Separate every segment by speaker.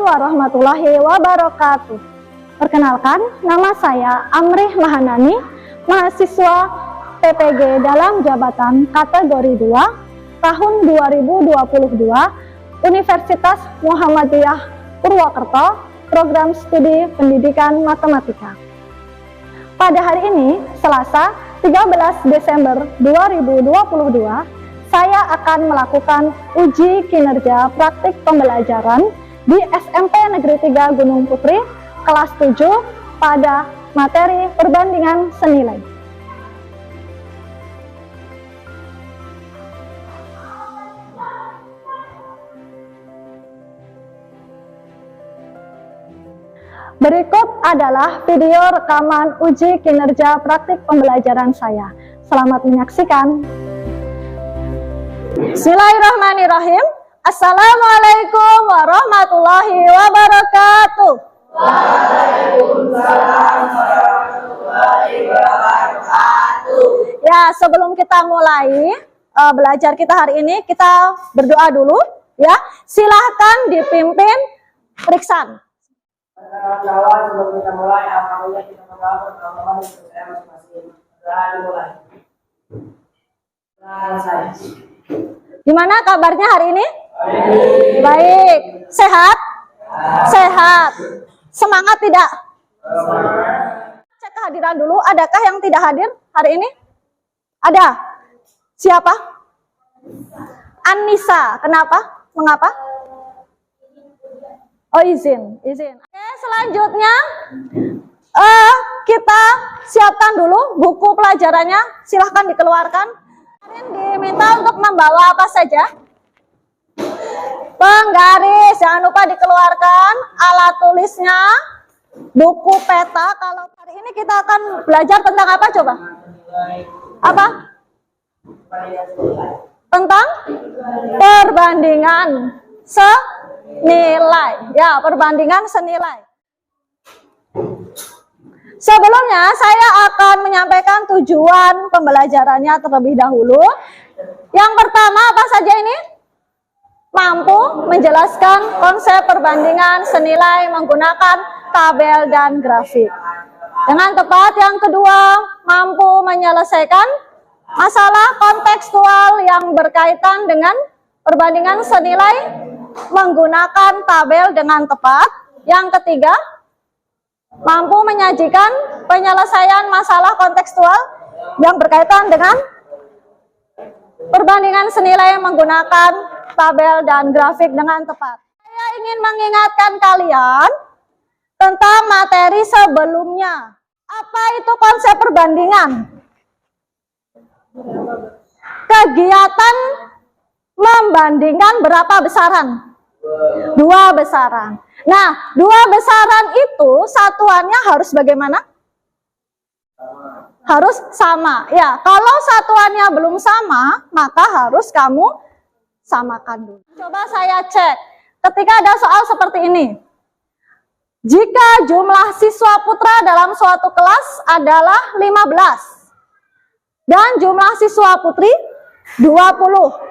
Speaker 1: warahmatullahi wabarakatuh. Perkenalkan, nama saya Amrih Mahanani, mahasiswa PPG dalam jabatan kategori 2 tahun 2022 Universitas Muhammadiyah Purwokerto, program studi pendidikan matematika. Pada hari ini, Selasa 13 Desember 2022, saya akan melakukan uji kinerja praktik pembelajaran di SMP Negeri 3 Gunung Putri, kelas 7 pada materi perbandingan senilai. Berikut adalah video rekaman uji kinerja praktik pembelajaran saya. Selamat menyaksikan. Bismillahirrahmanirrahim. Assalamualaikum warahmatullahi wabarakatuh.
Speaker 2: Waalaikumsalam warahmatullahi wabarakatuh.
Speaker 1: Ya, sebelum kita mulai belajar kita hari ini, kita berdoa dulu ya. Silahkan dipimpin periksan.
Speaker 2: Kawan-kawan, sebelum kita mulai, apabila kita membangun teman-teman untuk saya masing-masing. Doa dimulai. Selesai.
Speaker 1: Gimana kabarnya hari ini? Baik. Sehat? Sehat. Semangat tidak? Cek kehadiran dulu. Adakah yang tidak hadir hari ini? Ada. Siapa? Anissa. Kenapa? Mengapa? Oh, izin. Oke, selanjutnya kita siapkan dulu buku pelajarannya. Silahkan dikeluarkan. Diminta untuk membawa apa saja? Penggaris, jangan lupa dikeluarkan, alat tulisnya, buku peta. Kalau hari ini kita akan belajar tentang apa coba? Apa? Tentang perbandingan senilai. Ya, perbandingan senilai. Sebelumnya saya akan menyampaikan tujuan pembelajarannya terlebih dahulu. Yang pertama apa saja ini? Mampu menjelaskan konsep perbandingan senilai menggunakan tabel dan grafik dengan tepat. Yang kedua, mampu menyelesaikan masalah kontekstual yang berkaitan dengan perbandingan senilai menggunakan tabel dengan tepat. Yang ketiga, mampu menyajikan penyelesaian masalah kontekstual yang berkaitan dengan perbandingan senilai menggunakan tabel dan grafik dengan tepat. Saya ingin mengingatkan kalian tentang materi sebelumnya. Apa itu konsep perbandingan? Kegiatan membandingkan berapa besaran? 2 besaran. Nah, 2 besaran itu satuannya harus bagaimana? Harus sama. Ya, kalau satuannya belum sama, maka harus kamu samakan dulu. Coba saya cek. Ketika ada soal seperti ini. Jika jumlah siswa putra dalam suatu kelas adalah 15 dan jumlah siswa putri 20.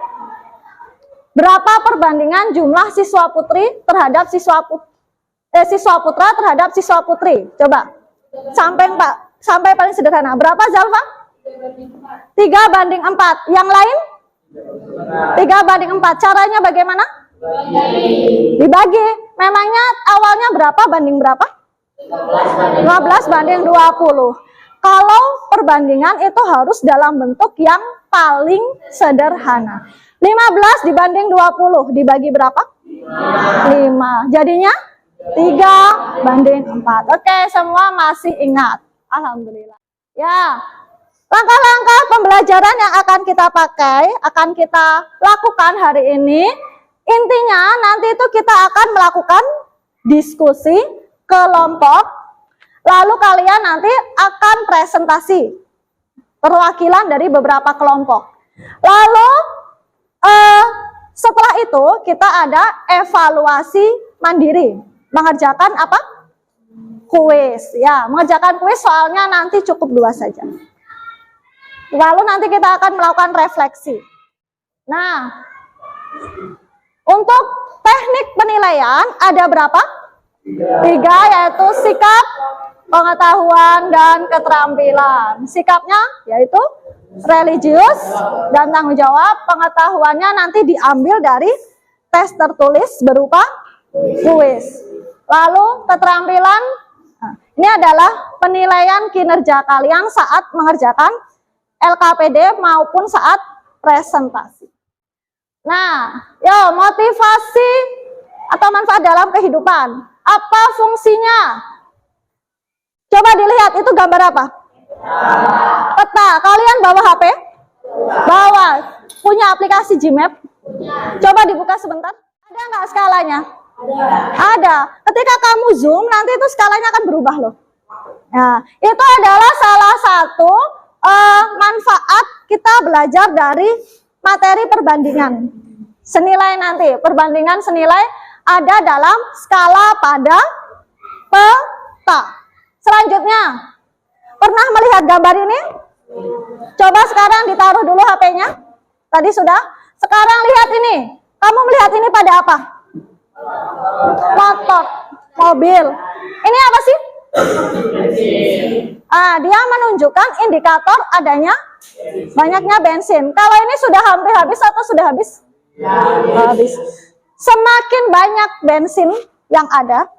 Speaker 1: Berapa perbandingan jumlah siswa putri terhadap siswa putra terhadap siswa putri? Coba. Sampai paling sederhana. Berapa, Zalfa? 3:4. Yang lain? 3:4. Caranya bagaimana? Dibagi. Memangnya awalnya berapa banding berapa? 15:20. Kalau perbandingan itu harus dalam bentuk yang paling sederhana. 15 dibanding 20 dibagi berapa? 5. Jadinya 3:4. Oke, semua masih ingat. Alhamdulillah. Ya. Langkah-langkah pembelajaran yang akan kita pakai, akan kita lakukan hari ini. Intinya nanti itu kita akan melakukan diskusi kelompok. Lalu kalian nanti akan presentasi perwakilan dari beberapa kelompok. Lalu setelah itu kita ada evaluasi mandiri, mengerjakan apa? Kuis. Ya, mengerjakan kuis soalnya nanti cukup 2 saja. Lalu nanti kita akan melakukan refleksi. Nah, untuk teknik penilaian ada berapa? 3, yaitu sikap, pengetahuan, dan keterampilan. Sikapnya yaitu religius dan tanggung jawab. Pengetahuannya nanti diambil dari tes tertulis berupa kuis. Lalu keterampilan, ini adalah penilaian kinerja kalian saat mengerjakan LKPD maupun saat presentasi. Nah, motivasi atau manfaat dalam kehidupan. Apa fungsinya? Coba dilihat, itu gambar apa? Peta. Kalian bawa HP? Bawa. Punya aplikasi Gmap? Coba dibuka sebentar. Ada nggak skalanya? Ada. Ketika kamu zoom, nanti itu skalanya akan berubah loh. Nah, itu adalah salah satu manfaat kita belajar dari materi perbandingan senilai nanti. Perbandingan senilai ada dalam skala pada peta. Selanjutnya, pernah melihat gambar ini? Coba sekarang ditaruh dulu HP-nya. Tadi sudah. Sekarang lihat ini. Kamu melihat ini pada apa? Motor, mobil. Ini apa sih? Dia menunjukkan indikator adanya banyaknya bensin. Kalau ini sudah hampir habis atau sudah habis? Habis. Semakin banyak bensin yang ada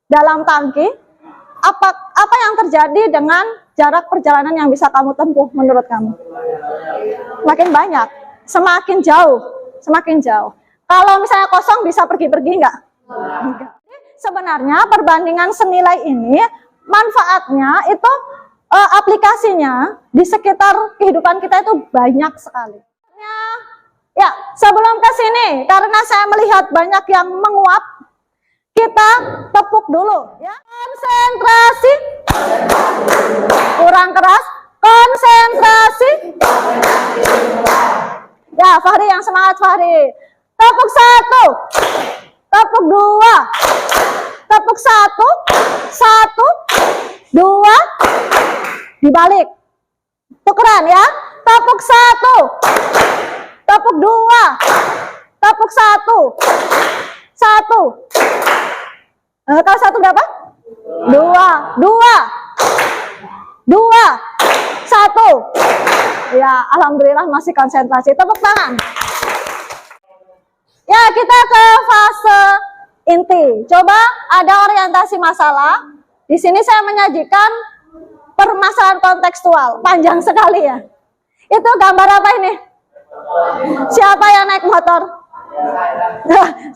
Speaker 1: dalam tangki, apa yang terjadi dengan jarak perjalanan yang bisa kamu tempuh menurut kamu? Makin banyak, semakin jauh, semakin jauh. Kalau misalnya kosong bisa pergi-pergi enggak? Sebenarnya perbandingan senilai ini manfaatnya itu aplikasinya di sekitar kehidupan kita itu banyak sekali. Ya, sebelum ke sini karena saya melihat banyak yang menguap, kita tepuk dulu ya. Konsentrasi. Kurang keras. Konsentrasi. Ya, Fahri yang semangat Fahri. Tepuk 1. Tepuk 2. Tepuk 1. 1, 2. Dibalik. Tukeran ya. Tepuk 1. Tepuk 2. Tepuk 1. 1. Kalau 1 berapa? 2. 2. 1. Ya, alhamdulillah masih konsentrasi. Tepuk tangan. Ya, kita ke fase inti. Coba ada orientasi masalah. Di sini saya menyajikan permasalahan kontekstual. Panjang sekali ya. Itu gambar apa ini? Siapa yang naik motor?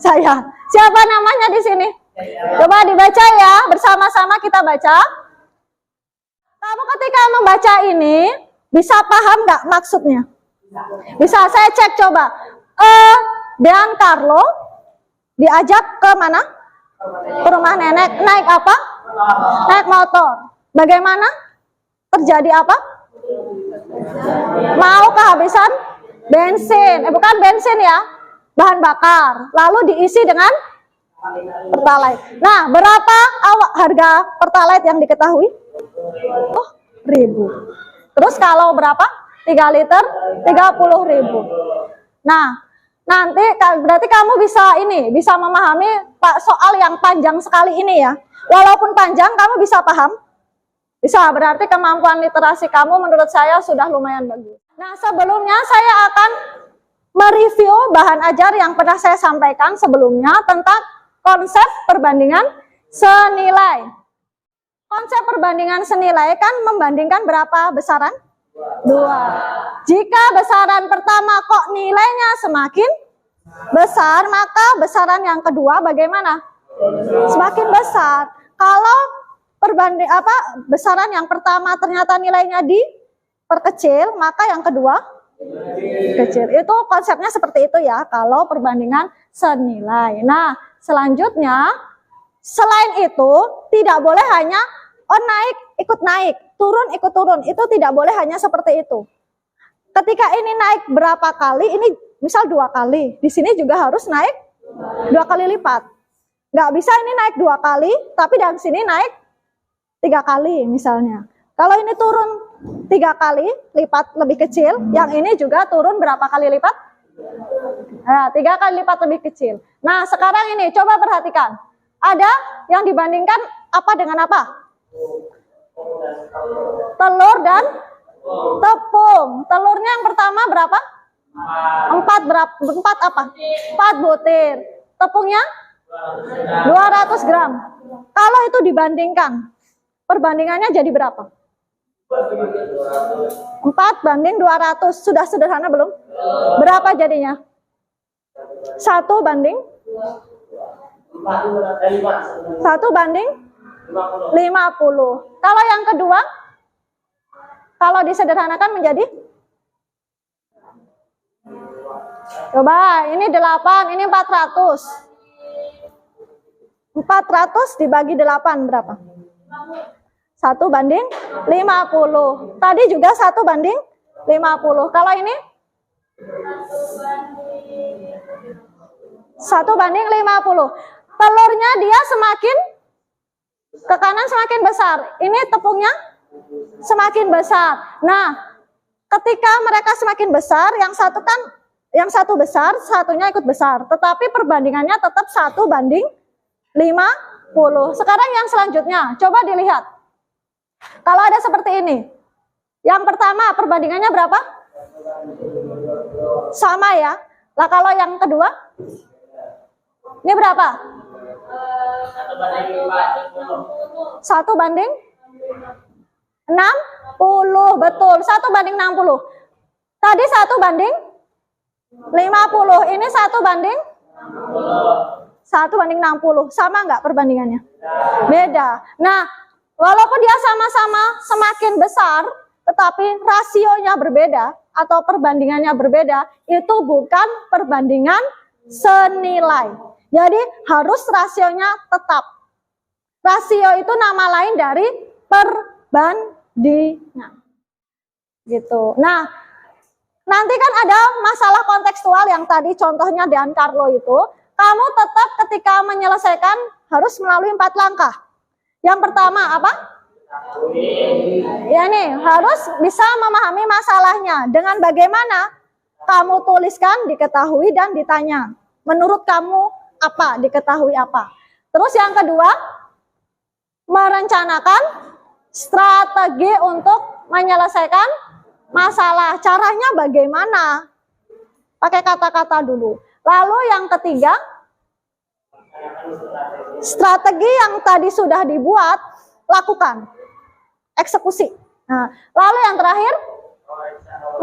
Speaker 1: Saya. Siapa namanya di sini? Coba dibaca ya, bersama-sama kita baca. Kamu ketika membaca ini bisa paham nggak maksudnya? Bisa, saya cek coba. Dan Carlo diajak ke mana? Ke rumah nenek. Naik apa? Naik motor. Bagaimana? Terjadi apa? Mau kehabisan bensin. Bukan bensin ya, bahan bakar. Lalu diisi dengan Pertalite. Nah, berapa harga Pertalite yang diketahui? 1.000. Terus kalau berapa? 3 liter 30.000. Nah, nanti berarti kamu bisa memahami soal yang panjang sekali ini ya. Walaupun panjang kamu bisa paham. Bisa, berarti kemampuan literasi kamu menurut saya sudah lumayan bagus. Nah, sebelumnya saya akan mereview bahan ajar yang pernah saya sampaikan sebelumnya tentang konsep perbandingan senilai. Konsep perbandingan senilai kan membandingkan berapa besaran? 2. Jika besaran pertama kok nilainya semakin besar, maka besaran yang kedua bagaimana? Semakin besar. Kalau besaran yang pertama ternyata nilainya diperkecil, maka yang kedua kecil. Itu konsepnya seperti itu ya, kalau perbandingan senilai. Nah, selanjutnya, selain itu, tidak boleh hanya naik, ikut naik, turun, ikut turun. Itu tidak boleh hanya seperti itu. Ketika ini naik berapa kali, ini misal 2 kali. Di sini juga harus naik 2 kali lipat. Nggak bisa ini naik 2 kali, tapi dari sini naik 3 kali misalnya. Kalau ini turun 3 kali lipat lebih kecil, yang ini juga turun berapa kali lipat? Nah, 3 kali lipat lebih kecil. Nah, sekarang ini coba perhatikan. Ada yang dibandingkan apa dengan apa? Telur dan tepung. Telurnya yang pertama berapa? 4 apa? 4 butir. Tepungnya 200 gram. Kalau itu dibandingkan, perbandingannya jadi berapa? 4 banding 200. Sudah sederhana belum? Berapa jadinya? 1 banding 50. Kalau yang kedua, kalau disederhanakan menjadi, coba ini 8, ini 400. 400 dibagi 8 berapa? 1 banding 50. Tadi juga 1 banding 50. Kalau ini 1 banding 50. Telurnya dia semakin ke kanan semakin besar. Ini tepungnya semakin besar. Nah, ketika mereka semakin besar, yang satu besar, satunya ikut besar. Tetapi perbandingannya tetap 1 banding 50. Sekarang yang selanjutnya, coba dilihat. Kalau ada seperti ini. Yang pertama perbandingannya berapa? Sama ya. Lah kalau yang kedua? Ini berapa? 1 banding 60. Betul, 1 banding 60. Tadi 1 banding 50. Ini 1 banding 60. Sama nggak perbandingannya? Beda. Nah, walaupun dia sama-sama semakin besar, tetapi rasionya berbeda atau perbandingannya berbeda, itu bukan perbandingan senilai. Jadi harus rasionya tetap. Rasio itu nama lain dari perbandingan. Gitu. Nah, nanti kan ada masalah kontekstual yang tadi contohnya Dan Carlo itu, kamu tetap ketika menyelesaikan harus melalui 4 langkah. Yang pertama apa? Ya nih, harus bisa memahami masalahnya. Dengan bagaimana kamu tuliskan, diketahui, dan ditanya. Menurut kamu apa, diketahui apa. Terus yang kedua, merencanakan strategi untuk menyelesaikan masalah. Caranya bagaimana? Pakai kata-kata dulu. Lalu yang ketiga, strategi yang tadi sudah dibuat, lakukan. Eksekusi. Nah, lalu yang terakhir,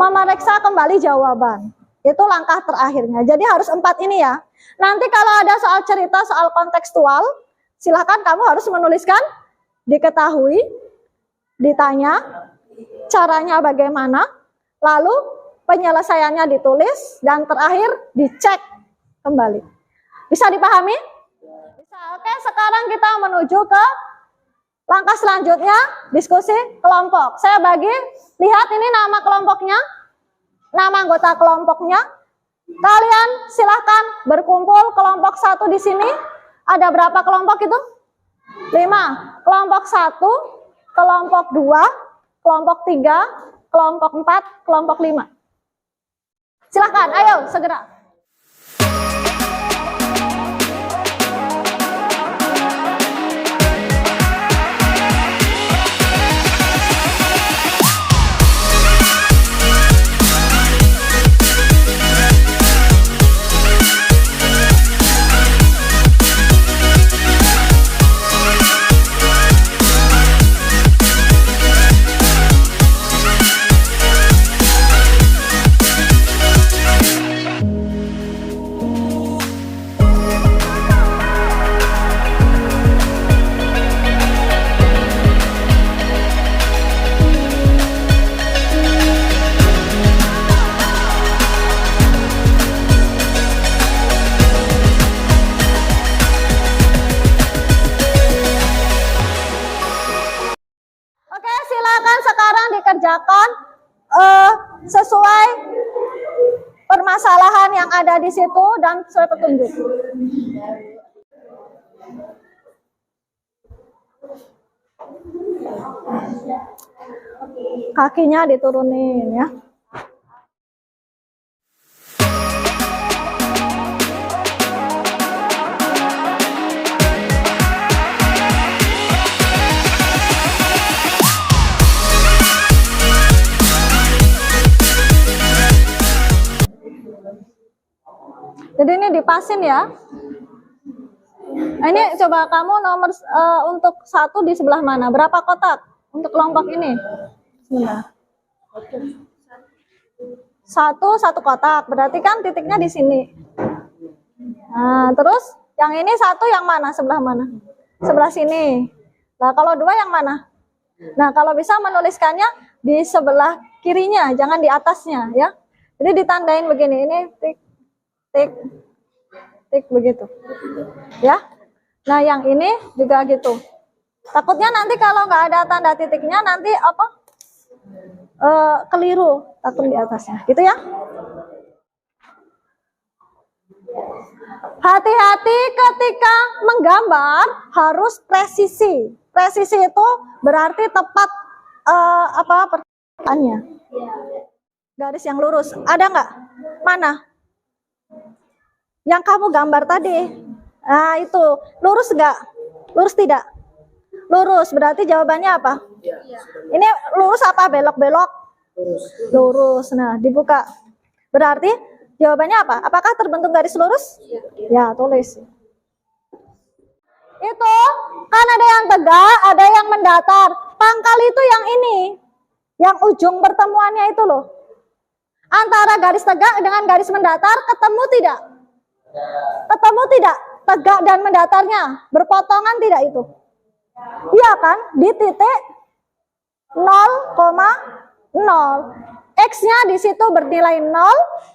Speaker 1: memeriksa kembali jawaban. Itu langkah terakhirnya. Jadi harus 4 ini ya. Nanti kalau ada soal cerita, soal kontekstual, silakan kamu harus menuliskan, diketahui, ditanya, caranya bagaimana, lalu penyelesaiannya ditulis, dan terakhir dicek kembali. Bisa dipahami? Bisa. Oke, sekarang kita menuju ke langkah selanjutnya, diskusi kelompok. Saya bagi, lihat ini nama kelompoknya, nama anggota kelompoknya. Kalian silahkan berkumpul kelompok 1 di sini. Ada berapa kelompok itu? 5. Kelompok 1, kelompok 2, kelompok 3, kelompok 4, kelompok 5. Silahkan, ayo segera. Kerjakan sesuai permasalahan yang ada di situ dan sesuai petunjuk. Kakinya diturunin ya. Jadi ini dipasin ya. Nah, ini coba kamu nomor untuk 1 di sebelah mana? Berapa kotak untuk kelompok ini? Sebentar. 1 kotak. Berarti kan titiknya di sini. Nah, terus yang ini 1 yang mana? Sebelah mana? Sebelah sini. Nah, kalau 2 yang mana? Nah, kalau bisa menuliskannya di sebelah kirinya, jangan di atasnya ya. Jadi ditandain begini, ini tik, tik, tik begitu. Ya. Nah, yang ini juga gitu. Takutnya nanti kalau nggak ada tanda titiknya, nanti apa? Keliru, takut di atasnya. Gitu ya. Hati-hati ketika menggambar, harus presisi. Presisi itu berarti tepat pertanyaannya. Garis yang lurus. Ada nggak? Mana? Yang kamu gambar tadi. Nah, itu. Lurus nggak? Lurus tidak? Lurus. Berarti jawabannya apa? Ini lurus apa? Belok-belok? Lurus. Nah, dibuka. Berarti jawabannya apa? Apakah terbentuk garis lurus? Ya, tulis. Itu kan ada yang tegak, ada yang mendatar. Pangkal itu yang ini. Yang ujung pertemuannya itu loh. Antara garis tegak dengan garis mendatar ketemu tidak? Ketemu tidak? Tegak dan mendatarnya berpotongan tidak itu? Iya kan? Di titik 0,0. X-nya di situ bernilai 0,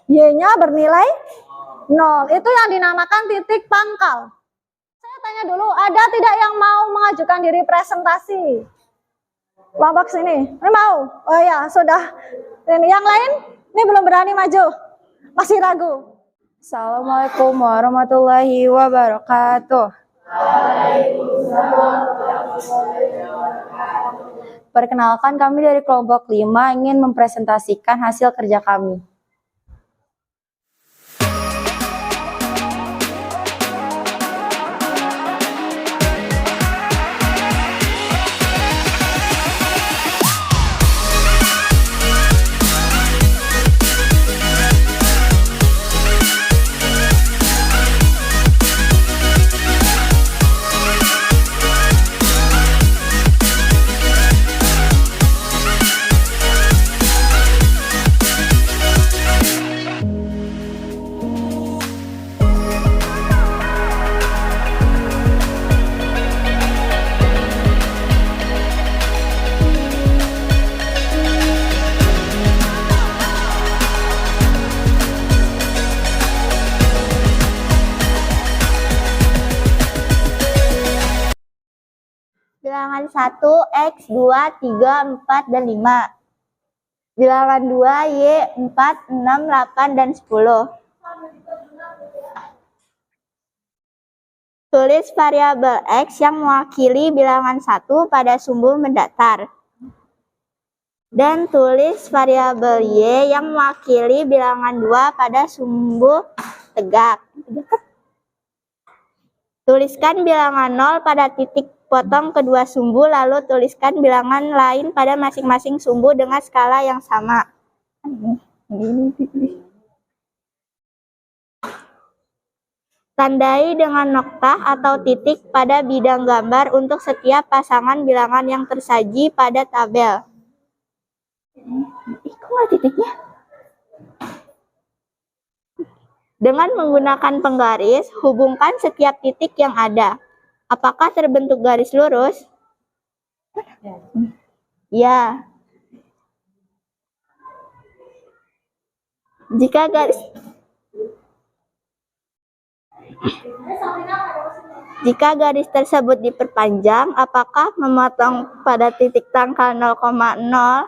Speaker 1: Y-nya bernilai 0. Itu yang dinamakan titik pangkal. Saya tanya dulu, ada tidak yang mau mengajukan diri presentasi? Kelompok sini. Ini mau? Oh ya, sudah. Ini yang lain? Ini belum berani maju. Masih ragu.
Speaker 3: Assalamualaikum warahmatullahi wabarakatuh. Perkenalkan, kami dari kelompok 5 ingin mempresentasikan hasil kerja kami.
Speaker 4: Bilangan 1, X, 2, 3, 4, dan 5. Bilangan 2, Y, 4, 6, 8, dan 10. Tulis variabel X yang mewakili bilangan 1 pada sumbu mendatar. Dan tulis variabel Y yang mewakili bilangan 2 pada sumbu tegak. Tuliskan bilangan 0 pada titik potong kedua sumbu, lalu tuliskan bilangan lain pada masing-masing sumbu dengan skala yang sama. Tandai dengan noktah atau titik pada bidang gambar untuk setiap pasangan bilangan yang tersaji pada tabel. Kok nggak titiknya? Dengan menggunakan penggaris, hubungkan setiap titik yang ada. Apakah terbentuk garis lurus? Ya. Jika garis tersebut diperpanjang, apakah memotong pada titik tangkal 0,0?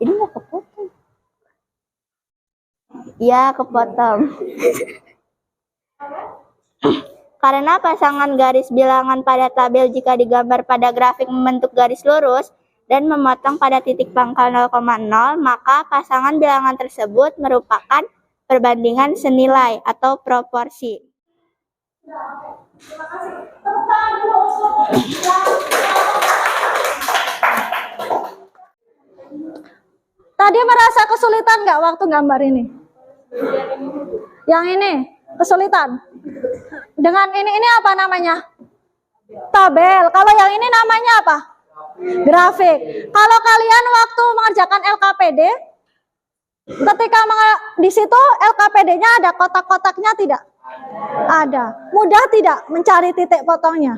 Speaker 4: Ini nggak kepotong. Ya, kepotong. Karena pasangan garis bilangan pada tabel jika digambar pada grafik membentuk garis lurus dan memotong pada titik pangkal 0,0, maka pasangan bilangan tersebut merupakan perbandingan senilai atau proporsi.
Speaker 1: Tadi merasa kesulitan nggak waktu gambar ini? Yang ini kesulitan. Dengan ini apa namanya? Tabel. Kalau yang ini namanya apa? Grafik. Kalau kalian waktu mengerjakan LKPD, ketika di situ LKPD-nya ada kotak-kotaknya tidak? Ada. Mudah tidak mencari titik potongnya?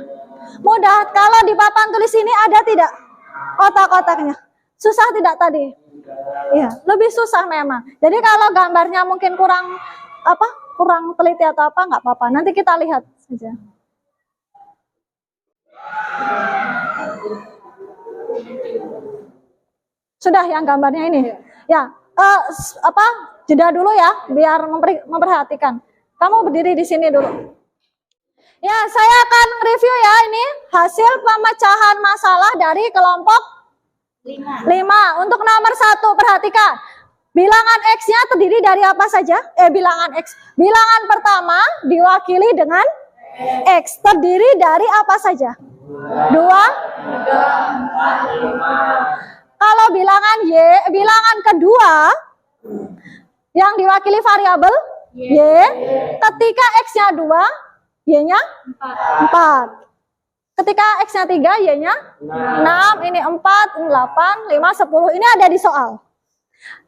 Speaker 1: Mudah. Kalau di papan tulis ini ada tidak kotak-kotaknya? Susah tidak tadi? Iya, lebih susah memang. Jadi kalau gambarnya mungkin kurang teliti atau apa, nggak apa-apa. Nanti kita lihat saja. Sudah yang gambarnya ini. Ya, jeda dulu ya, biar memperhatikan. Kamu berdiri di sini dulu. Ya, saya akan review ya ini hasil pemecahan masalah dari kelompok 5. Untuk nomor 1, perhatikan. Bilangan X-nya terdiri dari apa saja? Bilangan X. Bilangan pertama diwakili dengan X. Terdiri dari apa saja? 2, 3, 4, 5. Kalau bilangan Y, bilangan kedua yang diwakili variabel Y, ketika X-nya 2, Y-nya 4. Ketika X-nya 3, Y-nya 6, ini 4, 8, 5, 10. Ini ada di soal.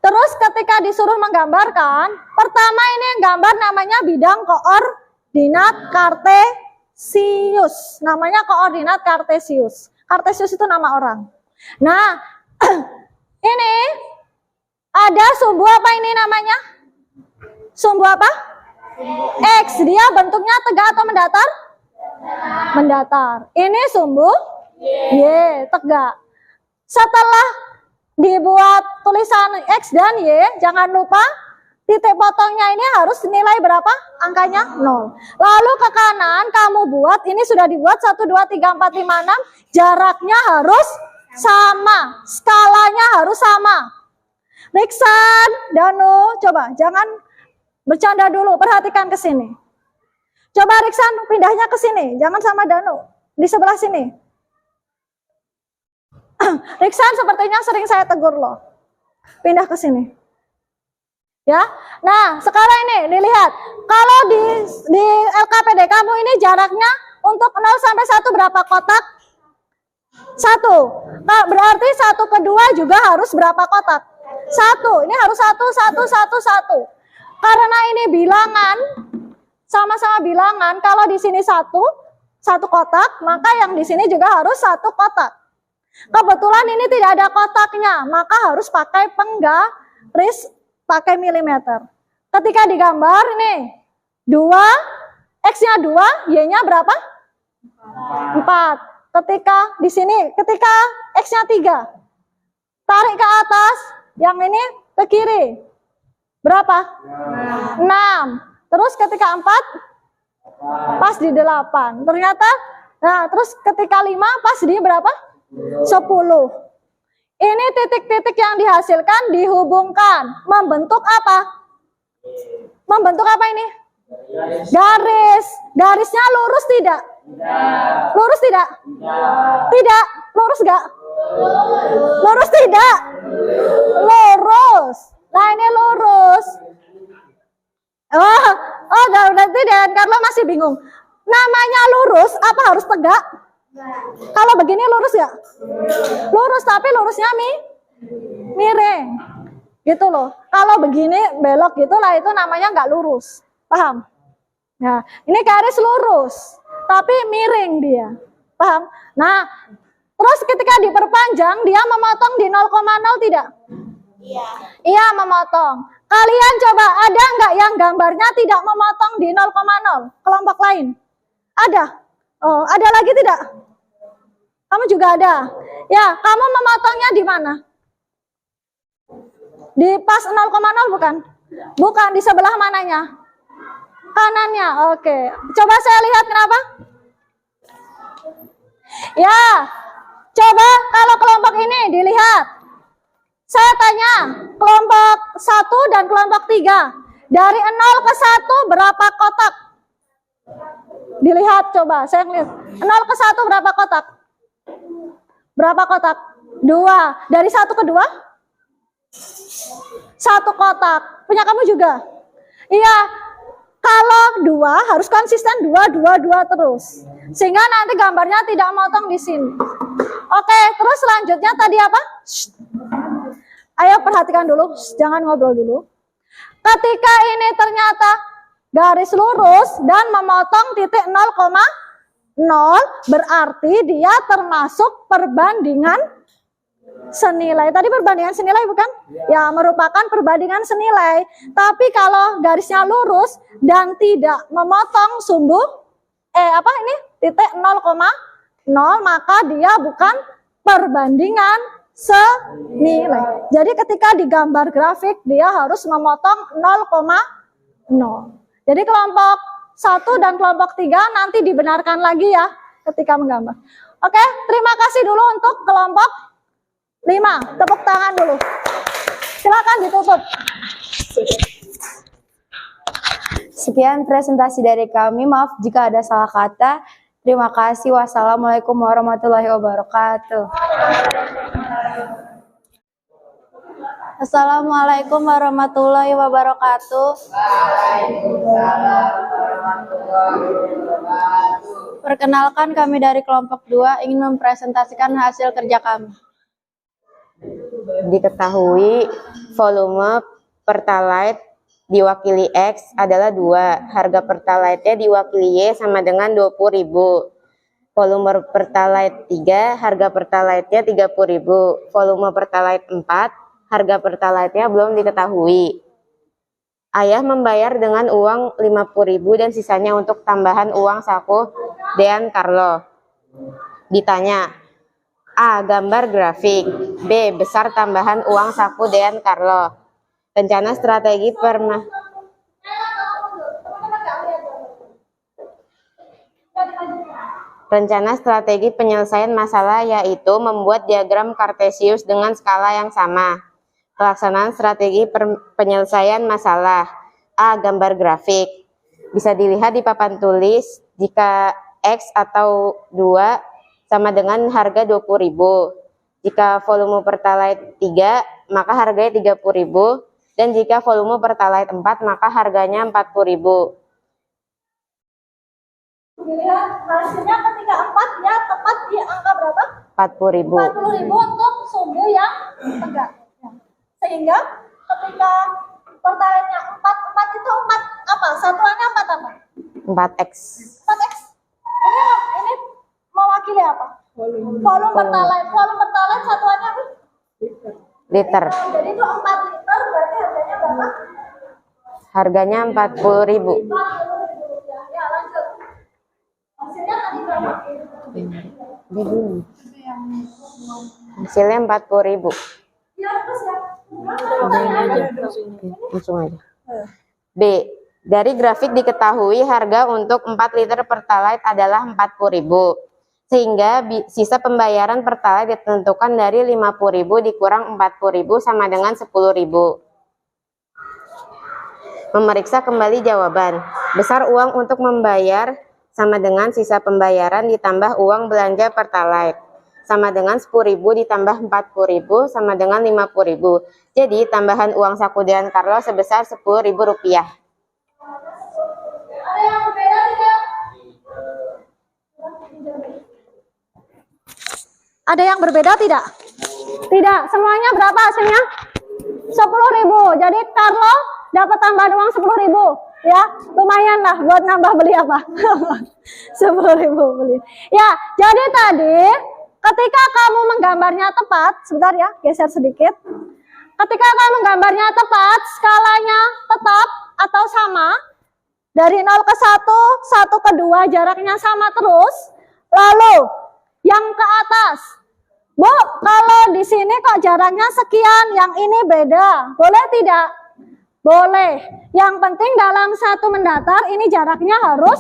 Speaker 1: Terus ketika disuruh menggambarkan, pertama ini yang gambar namanya bidang koordinat kartesius. Namanya koordinat kartesius. Kartesius itu nama orang. Nah, ini ada sumbu apa ini namanya? Sumbu apa? X. Dia bentuknya tegak atau mendatar? Mendatar. Ini sumbu Y, tegak. Setelah dibuat tulisan X dan Y, jangan lupa titik potongnya ini harus nilai berapa? Angkanya 0. Lalu ke kanan kamu buat, ini sudah dibuat 1, 2, 3, 4, 5, 6. Jaraknya harus sama. Skalanya harus sama. Riksan, Danu, coba jangan bercanda dulu, perhatikan ke sini. Coba Riksan pindahnya ke sini, jangan sama Danu, di sebelah sini. Riksan sepertinya sering saya tegur loh. Pindah ke sini. Ya. Nah, sekarang ini dilihat. Kalau di LKPD kamu ini jaraknya untuk 0 sampai 1 berapa kotak? 1. Nah, berarti 1 ke 2 juga harus berapa kotak? 1. Ini harus 1, 1, 1, 1. Karena ini bilangan, sama-sama bilangan, kalau di sini 1 kotak, maka yang di sini juga harus 1 kotak. Kebetulan ini tidak ada kotaknya, maka harus pakai penggaris, pakai milimeter. Ketika digambar nih, 2, X-nya 2, Y-nya berapa? 4. Ketika di sini, ketika X-nya 3, tarik ke atas, yang ini ke kiri. Berapa? 6. Terus ketika 4, pas di 8. Ternyata, nah terus ketika 5, pas di berapa? 10. Ini titik-titik yang dihasilkan dihubungkan. Membentuk apa? Membentuk apa ini? Garis. Garisnya lurus tidak? Lurus tidak? Tidak. Lurus enggak? Lurus tidak? Lurus. Nah ini lurus. Berarti Dan Carlo masih bingung. Namanya lurus, apa harus tegak? Kalau begini lurus ya? Lurus, tapi lurusnya miring. Gitu loh. Kalau begini belok gitulah, itu namanya nggak lurus. Paham? Nah, ini garis lurus, tapi miring dia. Paham? Nah, terus ketika diperpanjang, dia memotong di 0,0 tidak? Iya. Iya, memotong. Kalian coba, ada nggak yang gambarnya tidak memotong di 0,0? Kelompok lain? Ada? Oh, ada lagi tidak? Kamu juga ada? Ya, kamu memotongnya di mana? Di pas 0,0 bukan? Bukan, di sebelah mananya? Kanannya, oke. Coba saya lihat kenapa? Ya, coba kalau kelompok ini dilihat. Saya tanya, kelompok 1 dan kelompok 3. Dari 0 ke 1 berapa kotak? Dilihat coba, saya lihat. 0 ke 1 berapa kotak? Berapa kotak? 2. Dari 1 ke 2? 1 kotak. Punya kamu juga? Iya, kalau 2 harus konsisten 2, 2, 2 terus. Sehingga nanti gambarnya tidak motong di sini. Oke, terus selanjutnya tadi apa? Shh. Ayo perhatikan dulu, shh, jangan ngobrol dulu. Ketika ini ternyata garis lurus dan memotong titik 0,0, berarti dia termasuk perbandingan senilai. Tadi perbandingan senilai bukan? Ya, merupakan perbandingan senilai. Tapi kalau garisnya lurus dan tidak memotong sumbu titik 0,0, maka dia bukan perbandingan senilai. Jadi ketika digambar grafik dia harus memotong 0,0. Jadi kelompok 1 dan kelompok 3 nanti dibenarkan lagi ya ketika menggambar. Oke, terima kasih dulu untuk kelompok 5. Tepuk tangan dulu. Silakan ditutup.
Speaker 3: Sekian presentasi dari kami. Maaf jika ada salah kata. Terima kasih. Wassalamualaikum warahmatullahi wabarakatuh. Assalamualaikum warahmatullahi wabarakatuh. Perkenalkan, kami dari kelompok 2 ingin mempresentasikan hasil kerja kami.
Speaker 5: Diketahui volume Pertalite diwakili X adalah 2. Harga Pertalite-nya diwakili Y sama dengan 20.000. Volume Pertalite 3, harga Pertalite-nya 30.000. Volume Pertalite 4, harga Pertalite-nya belum diketahui. Ayah membayar dengan uang 50.000 dan sisanya untuk tambahan uang saku Dean Carlo. Ditanya, A. Gambar grafik. B. Besar tambahan uang saku Dean Carlo. Rencana strategi penyelesaian masalah yaitu membuat diagram Kartesius dengan skala yang sama. Pelaksanaan strategi penyelesaian masalah. A. Gambar grafik. Bisa dilihat di papan tulis jika X atau 2 sama dengan harga 20.000. Jika volume Pertalite 3, maka harganya 30.000. Dan jika volume Pertalite 4, maka harganya 40.000.
Speaker 1: Dilihat hasilnya ketika 4 ya tepat di angka berapa?
Speaker 5: 40.000.
Speaker 1: 40.000 untuk sumbu yang tegak. Ya. Sehingga ketika Pertalite-nya 4 itu 4 apa? Satuannya 4 apa?
Speaker 5: 4X.
Speaker 1: 4X. Ini mewakili apa? Volume Pertalite. Volume Pertalite satuannya apa?
Speaker 5: Liter.
Speaker 1: Jadi itu 4 liter berarti harganya berapa?
Speaker 5: Harganya 40.000.
Speaker 1: 40.000 rupiah. Ya, lanjut. Hasilnya tadi berapa?
Speaker 5: Hasilnya 40.000.
Speaker 1: Ya, terus ya.
Speaker 5: Langsung aja. B. Dari grafik diketahui harga untuk 4 liter Pertalite adalah 40.000. Sehingga sisa pembayaran Pertalite ditentukan dari 50.000 dikurang 40.000 sama dengan 10.000. Memeriksa kembali jawaban. Besar uang untuk membayar sama dengan sisa pembayaran ditambah uang belanja Pertalite. Sama dengan 10.000 ditambah 40.000 sama dengan 50.000. Jadi tambahan uang saku Dean Carlo sebesar 10.000 rupiah.
Speaker 1: Ada yang berbeda tidak? Ada yang berbeda tidak? Tidak. Semuanya berapa hasilnya? 10.000. Jadi Carlo dapat tambahan uang 10.000. Ya, lumayan lah buat nambah beli apa? 10.000 beli. Ya, jadi tadi ketika kamu menggambarnya tepat, sebentar ya, geser sedikit. Ketika kamu menggambarnya tepat, skalanya tetap atau sama, dari 0 ke 1, 1 ke 2 jaraknya sama terus, lalu yang ke atas, Bu, kalau di sini kok jaraknya sekian, yang ini beda, boleh tidak? Boleh. Yang penting dalam satu mendatar ini jaraknya harus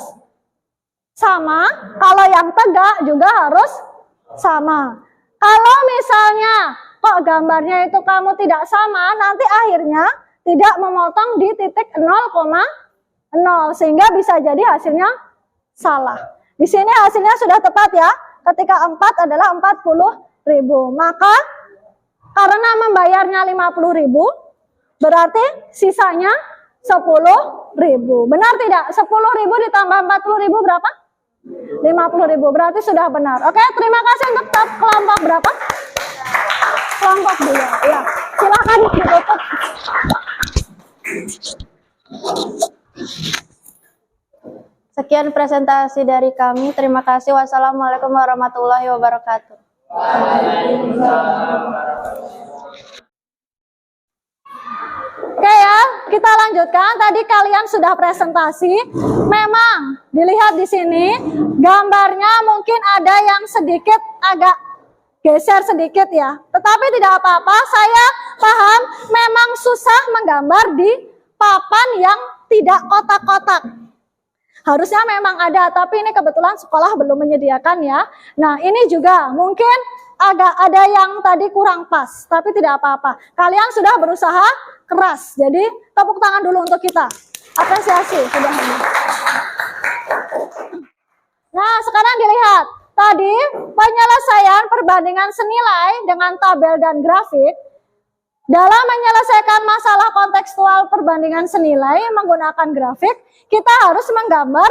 Speaker 1: sama, kalau yang tegak juga harus sama. Kalau misalnya kok gambarnya itu kamu tidak sama, nanti akhirnya tidak memotong di titik 0,0 sehingga bisa jadi hasilnya salah. Di sini hasilnya sudah tepat ya. Ketika 4 adalah 40.000. Maka karena membayarnya 50.000, berarti sisanya 10.000. Benar tidak? 10.000 ditambah 40.000 berapa? 50.000. Berarti sudah benar. Oke, terima kasih untuk kelompok berapa? Kelompok 2. Ya, silakan ditutup.
Speaker 3: Sekian presentasi dari kami. Terima kasih. Wassalamualaikum warahmatullahi wabarakatuh.
Speaker 1: Oke ya, kita lanjutkan. Tadi kalian sudah presentasi. Memang dilihat di sini gambarnya mungkin ada yang sedikit agak geser sedikit ya. Tetapi tidak apa-apa. Saya paham memang susah menggambar di papan yang tidak kotak-kotak. Harusnya memang ada, tapi ini kebetulan sekolah belum menyediakan ya. Nah, ini juga mungkin agak ada yang tadi kurang pas, tapi tidak apa-apa. Kalian sudah berusaha keras, jadi tepuk tangan dulu untuk kita. Apresiasi sudah. Nah, sekarang dilihat. Tadi penyelesaian perbandingan senilai dengan tabel dan grafik. Dalam menyelesaikan masalah kontekstual perbandingan senilai menggunakan grafik, kita harus menggambar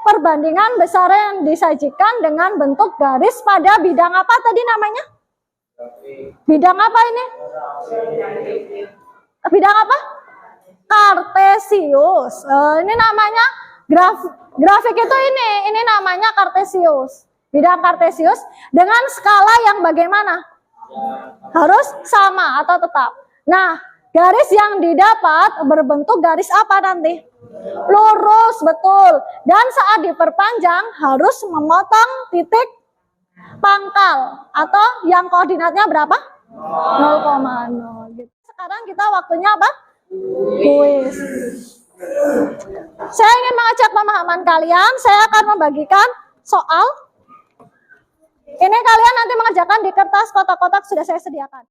Speaker 1: perbandingan besar yang disajikan dengan bentuk garis pada bidang apa tadi namanya? Bidang apa ini? Bidang apa? Kartesius. Ini namanya grafik itu ini namanya kartesius. Bidang kartesius dengan skala yang bagaimana? Harus sama atau tetap. Nah, garis yang didapat berbentuk garis apa nanti? Lurus, betul. Dan saat diperpanjang harus memotong titik pangkal atau yang koordinatnya berapa? 0,0 gitu. Sekarang kita waktunya apa? Kuis. Saya ingin mengecek pemahaman kalian. Saya akan membagikan soal. Ini kalian nanti mengerjakan di kertas kotak-kotak sudah saya sediakan.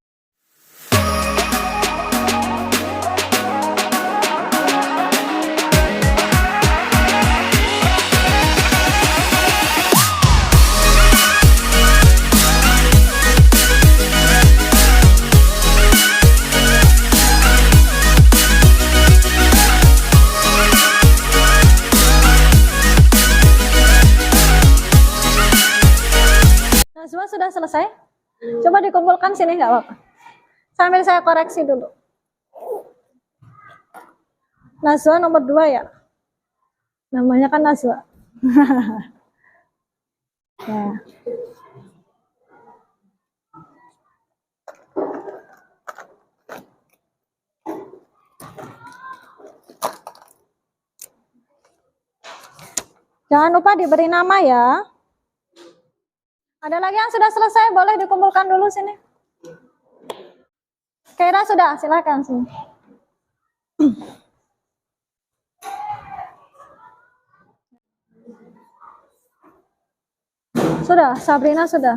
Speaker 1: Nazwa sudah selesai? Coba dikumpulkan sini nggak apa-apa. Sambil saya koreksi dulu. Nazwa nomor 2 ya? Namanya kan Nazwa. Ya. Jangan lupa diberi nama ya. Ada lagi yang sudah selesai, boleh dikumpulkan dulu sini. Kira sudah, silakan sini. Sudah, Sabrina sudah.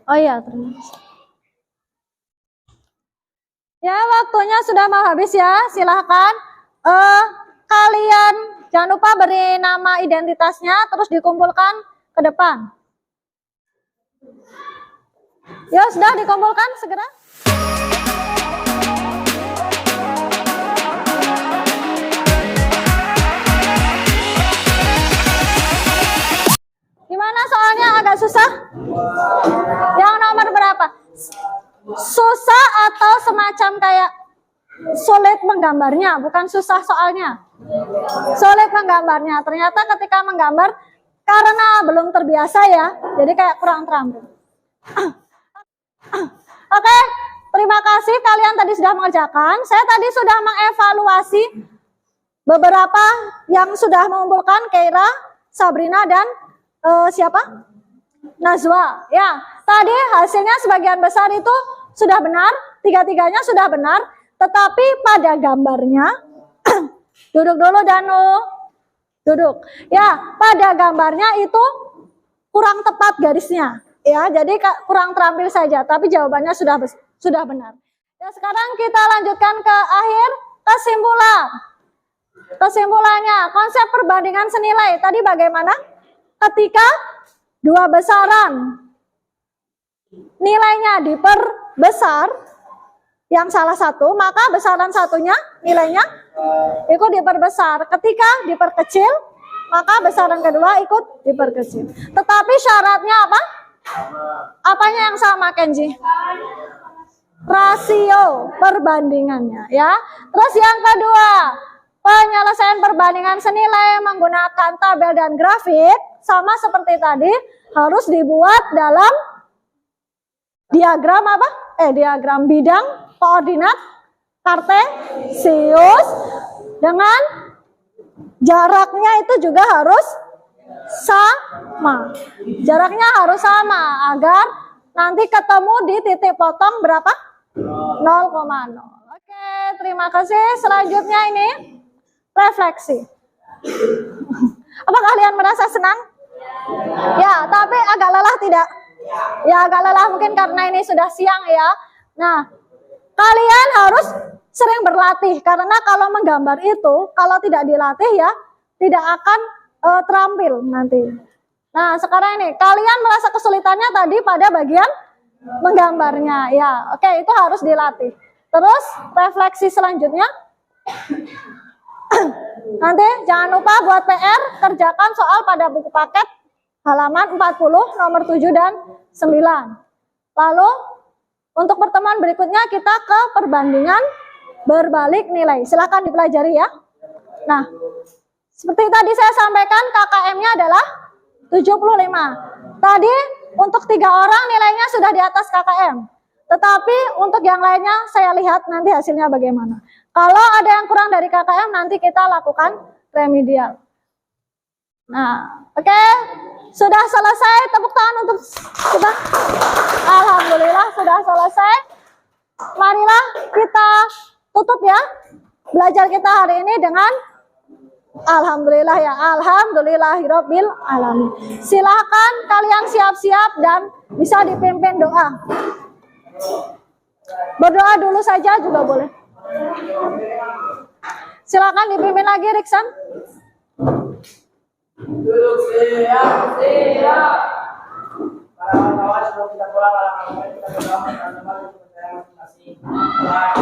Speaker 1: Oh iya, terima kasih. Ya, waktunya sudah mau habis ya, silakan. Kalian jangan lupa beri nama identitasnya, terus dikumpulkan ke depan. Ya, sudah dikumpulkan segera. Gimana soalnya agak susah? Yang nomor berapa? Susah atau semacam kayak sulit menggambarnya, bukan susah soalnya. Sulit menggambarnya. Ternyata ketika menggambar karena belum terbiasa ya, jadi kayak kurang terampil. Oke, terima kasih kalian tadi sudah mengerjakan. Saya tadi sudah mengevaluasi beberapa yang sudah mengumpulkan, Keira, Sabrina, dan siapa? Nazwa. Ya, tadi hasilnya sebagian besar itu sudah benar, tiga-tiganya sudah benar, tetapi pada gambarnya duduk dulu Danu. Duduk. Ya, pada gambarnya itu kurang tepat garisnya. Ya, jadi kurang terampil saja, tapi jawabannya sudah benar. Ya, sekarang kita lanjutkan ke akhir kesimpulan. Kesimpulannya, konsep perbandingan senilai. Tadi bagaimana? Ketika dua besaran nilainya diperbesar, yang salah satu, maka besaran satunya nilainya ikut diperbesar. Ketika diperkecil, maka besaran kedua ikut diperkecil. Tetapi syaratnya apa? Apanya yang sama, Kenji? Rasio perbandingannya, ya. Terus yang kedua, penyelesaian perbandingan senilai menggunakan tabel dan grafik sama seperti tadi, harus dibuat dalam diagram apa? Diagram bidang koordinat kartesius dengan jaraknya itu juga harus sama. Jaraknya harus sama agar nanti ketemu di titik potong berapa? 0,0. Oke, terima kasih. Selanjutnya ini refleksi. Apa kalian merasa senang? Ya, tapi agak lelah tidak? Ya, agak lelah mungkin karena ini sudah siang ya. Nah, kalian harus sering berlatih karena kalau menggambar itu kalau tidak dilatih ya tidak akan terampil nanti. Nah, sekarang ini kalian merasa kesulitannya tadi pada bagian menggambarnya ya. Oke, itu harus dilatih. Terus refleksi selanjutnya nanti jangan lupa buat PR, kerjakan soal pada buku paket halaman 40 nomor 7 dan 9. Lalu untuk pertemuan berikutnya kita ke perbandingan berbalik nilai. Silakan dipelajari ya. Nah, seperti tadi saya sampaikan KKM-nya adalah 75. Tadi untuk 3 orang nilainya sudah di atas KKM. Tetapi untuk yang lainnya saya lihat nanti hasilnya bagaimana. Kalau ada yang kurang dari KKM nanti kita lakukan remedial. Nah, oke. Sudah selesai, tepuk tangan untuk kita. Alhamdulillah sudah selesai. Marilah kita tutup ya belajar kita hari ini dengan alhamdulillah ya. Alhamdulillahirabbil alamin. Silakan kalian siap-siap dan bisa dipimpin doa. Berdoa dulu saja juga boleh. Silakan dipimpin lagi, Riksan.
Speaker 2: Duduk siap. Para kawan sebelum kita pulang, kita berdoa teman-teman untuk mencari masing-masing. Mulai.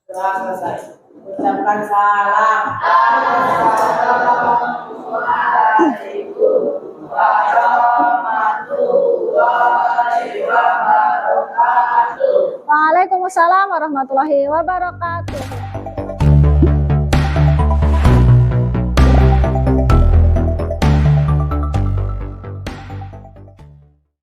Speaker 2: Setelah selesai, ucapkan salam. Assalamualaikum warahmatullahi wabarakatuh.
Speaker 1: Waalaikumsalam warahmatullahi wabarakatuh.